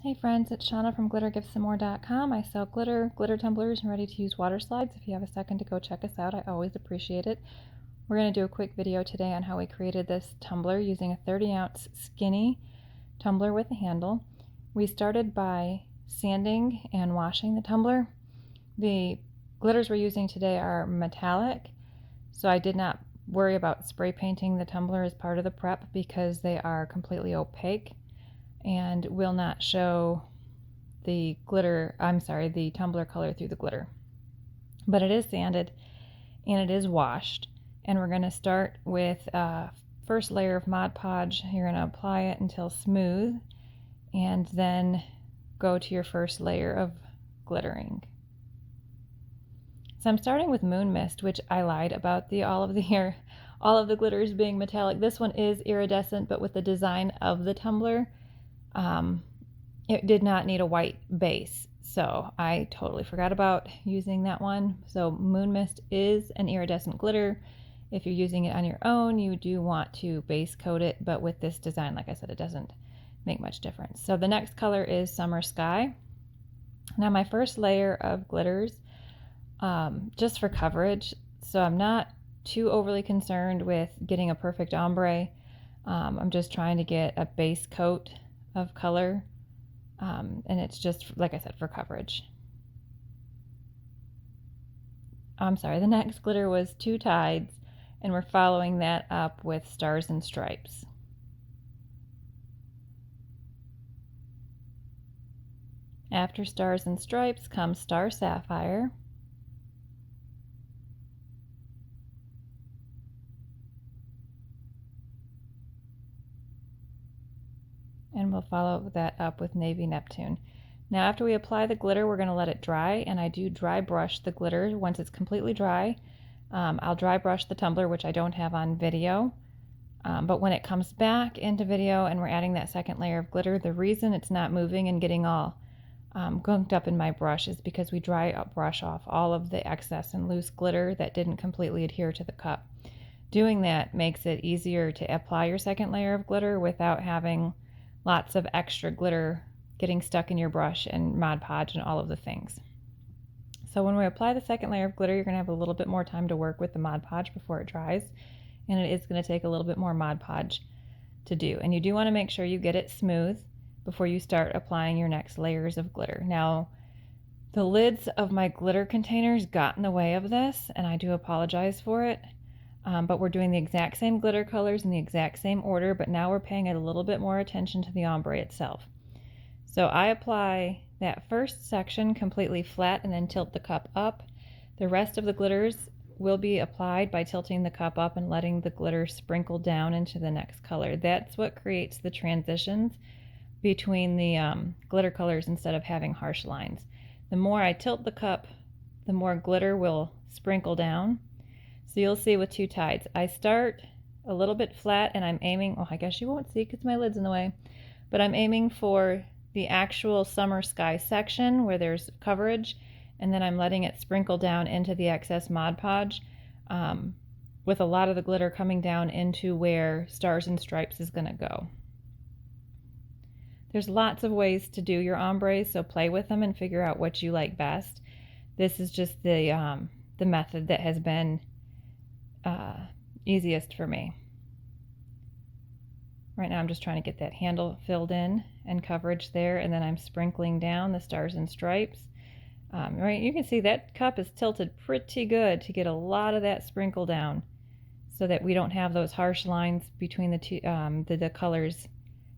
Hey friends, it's Shauna from glittergiftsandmore.com. I sell glitter tumblers, and ready-to-use water slides. If you have a second to go check us out, I always appreciate it. We're going to do a quick video today on how we created this tumbler using a 30-ounce skinny tumbler with a handle. We started by sanding and washing the tumbler. The glitters we're using today are metallic, so I did not worry about spray painting the tumbler as part of the prep because they are completely opaque and will not show the the tumbler color through the glitter. But it is sanded and it is washed. And we're going to start with first layer of Mod Podge. You're going to apply it until smooth and then go to your first layer of glittering. So I'm starting with Moon Mist, which I lied about all of the glitters being metallic. This one is iridescent, but with the design of the tumbler, it did not need a white base, so I totally forgot about using that one. So Moon Mist is an iridescent glitter. If you're using it on your own, you do want to base coat it, but with this design, like I said, it doesn't make much difference. So the next color is Summer Sky. Now my first layer of glitters, just for coverage, so I'm not too overly concerned with getting a perfect ombre. I'm just trying to get a base coat of color, and it's just, like I said, for coverage. I'm sorry, the next glitter was Two Tides, and we're following that up with Stars and Stripes. After Stars and Stripes comes Star Sapphire. And we'll follow that up with Navy Neptune. Now after we apply the glitter, we're going to let it dry, and I do dry brush the glitter. Once it's completely dry, I'll dry brush the tumbler, which I don't have on video. But when it comes back into video and we're adding that second layer of glitter, the reason it's not moving and getting all gunked up in my brush is because we brush off all of the excess and loose glitter that didn't completely adhere to the cup. Doing that makes it easier to apply your second layer of glitter without having lots of extra glitter getting stuck in your brush and Mod Podge and all of the things. So when we apply the second layer of glitter, you're going to have a little bit more time to work with the Mod Podge before it dries, and it is going to take a little bit more Mod Podge to do. And you do want to make sure you get it smooth before you start applying your next layers of glitter. Now, the lids of my glitter containers got in the way of this, and I do apologize for it. But we're doing the exact same glitter colors in the exact same order, but now we're paying a little bit more attention to the ombre itself. So I apply that first section completely flat and then tilt the cup up. The rest of the glitters will be applied by tilting the cup up and letting the glitter sprinkle down into the next color. That's what creates the transitions between the glitter colors instead of having harsh lines. The more I tilt the cup, the more glitter will sprinkle down. So you'll see with Two Tides, I start a little bit flat and I'm aiming, well, I guess you won't see because my lid's in the way, but I'm aiming for the actual Summer Sky section where there's coverage, and then I'm letting it sprinkle down into the excess Mod Podge, with a lot of the glitter coming down into where Stars and Stripes is going to go. There's lots of ways to do your ombres, so play with them and figure out what you like best. This is just the method that has been easiest for me. Right now I'm just trying to get that handle filled in and coverage there, and then I'm sprinkling down the Stars and Stripes. Right, you can see that cup is tilted pretty good to get a lot of that sprinkle down so that we don't have those harsh lines between the two the colors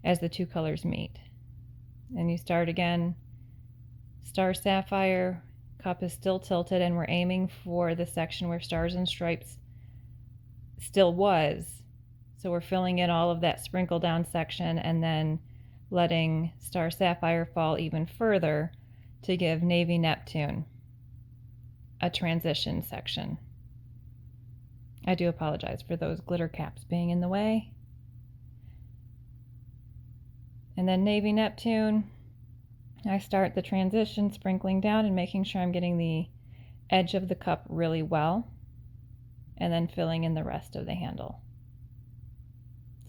as the two colors meet. And you start again, Star Sapphire, cup is still tilted, and we're aiming for the section where Stars and Stripes still was. So we're filling in all of that sprinkle down section and then letting Star Sapphire fall even further to give Navy Neptune a transition section. I do apologize for those glitter caps being in the way. And then Navy Neptune, I start the transition sprinkling down and making sure I'm getting the edge of the cup really well, and then filling in the rest of the handle.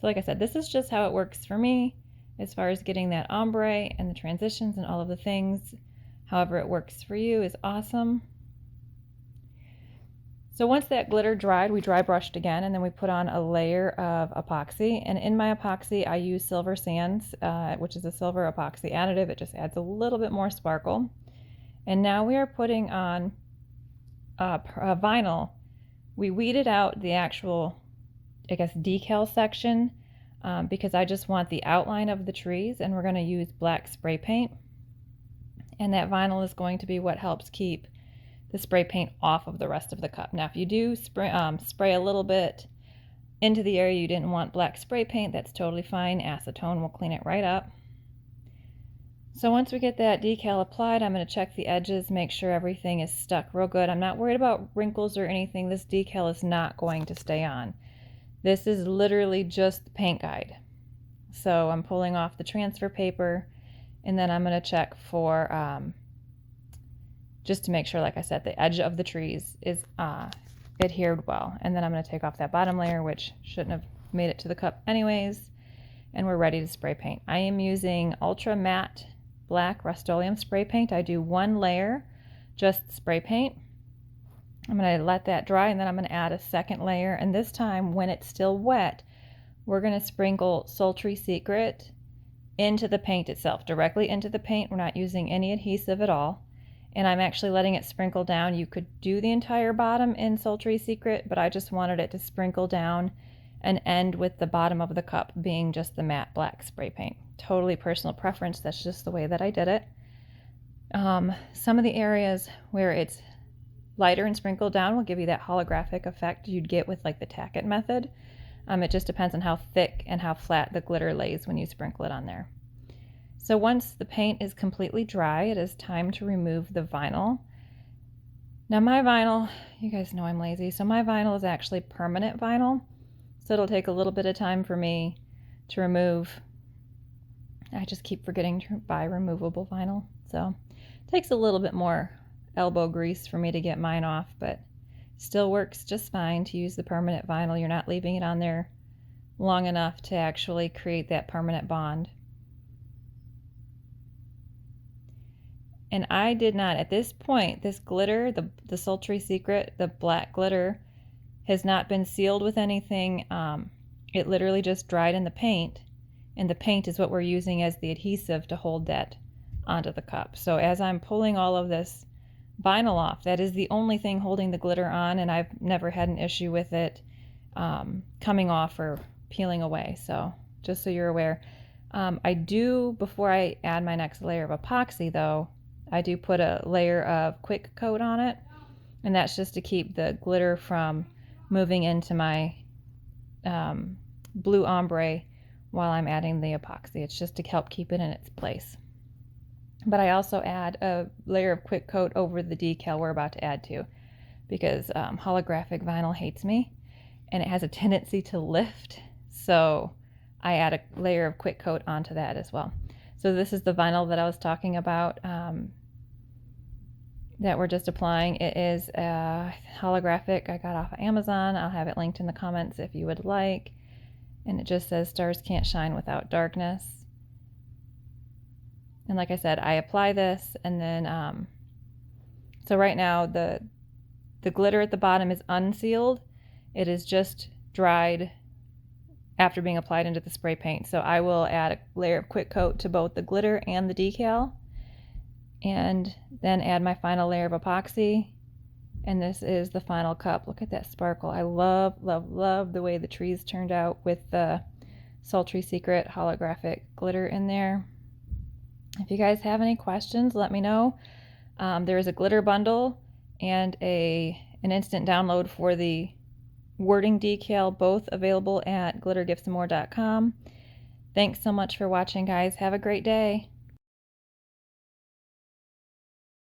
So like I said, this is just how it works for me. as far as getting that ombre and the transitions and all of the things. However it works for you is awesome. So once that glitter dried, we dry brushed again, and then we put on a layer of epoxy. And in my epoxy, I use silver sands, which is a silver epoxy additive. It just adds a little bit more sparkle. And now we are putting on vinyl. We weeded out the actual, I guess, decal section because I just want the outline of the trees, and we're going to use black spray paint. And that vinyl is going to be what helps keep the spray paint off of the rest of the cup. Now, if you do spray a little bit into the area you didn't want black spray paint, that's totally fine. Acetone will clean it right up. So once we get that decal applied, I'm going to check the edges, make sure everything is stuck real good. I'm not worried about wrinkles or anything. This decal is not going to stay on. This is literally just the paint guide. So I'm pulling off the transfer paper, and then I'm going to check for just to make sure, like I said, the edge of the trees is adhered well. And then I'm going to take off that bottom layer, which shouldn't have made it to the cup anyways, and we're ready to spray paint. I am using Ultra Matte Black Rust-Oleum spray paint. I do one layer, just spray paint. I'm going to let that dry, and then I'm going to add a second layer, and this time when it's still wet, we're going to sprinkle Sultry Secret into the paint itself, directly into the paint. We're not using any adhesive at all. And I'm actually letting it sprinkle down. You could do the entire bottom in Sultry Secret, but I just wanted it to sprinkle down and end with the bottom of the cup being just the matte black spray paint. Totally personal preference. That's just the way that I did it. Some of the areas where it's lighter and sprinkled down will give you that holographic effect you'd get with like the tack it method. It just depends on how thick and how flat the glitter lays when you sprinkle it on there. So once the paint is completely dry, it is time to remove the vinyl. Now my vinyl, you guys know I'm lazy, so my vinyl is actually permanent vinyl. So it'll take a little bit of time for me to remove. I just keep forgetting to buy removable vinyl. So it takes a little bit more elbow grease for me to get mine off, but still works just fine to use the permanent vinyl. You're not leaving it on there long enough to actually create that permanent bond. And I did not, at this point, this glitter, the Sultry Secret, the black glitter, has not been sealed with anything. It literally just dried in the paint, and the paint is what we're using as the adhesive to hold that onto the cup. So as I'm pulling all of this vinyl off, that is the only thing holding the glitter on, and I've never had an issue with it coming off or peeling away. So just so you're aware. I do, before I add my next layer of epoxy though, I do put a layer of quick coat on it, and that's just to keep the glitter from moving into my blue ombre while I'm adding the epoxy. It's just to help keep it in its place. But I also add a layer of quick coat over the decal we're about to add to, because holographic vinyl hates me and it has a tendency to lift, so I add a layer of quick coat onto that as well. So this is the vinyl that I was talking about that we're just applying. It is holographic. I got off of Amazon. I'll have it linked in the comments if you would like. And it just says stars can't shine without darkness. And like I said, I apply this, and then so right now the glitter at the bottom is unsealed. It is just dried after being applied into the spray paint. So I will add a layer of quick coat to both the glitter and the decal, and then add my final layer of epoxy. And this is the final cup. Look at that sparkle. I love, love, love the way the trees turned out with the Sultry Secret holographic glitter in there. If you guys have any questions, let me know. There is a glitter bundle and an instant download for the wording decal, both available at glittergiftsandmore.com. Thanks so much for watching, guys. Have a great day.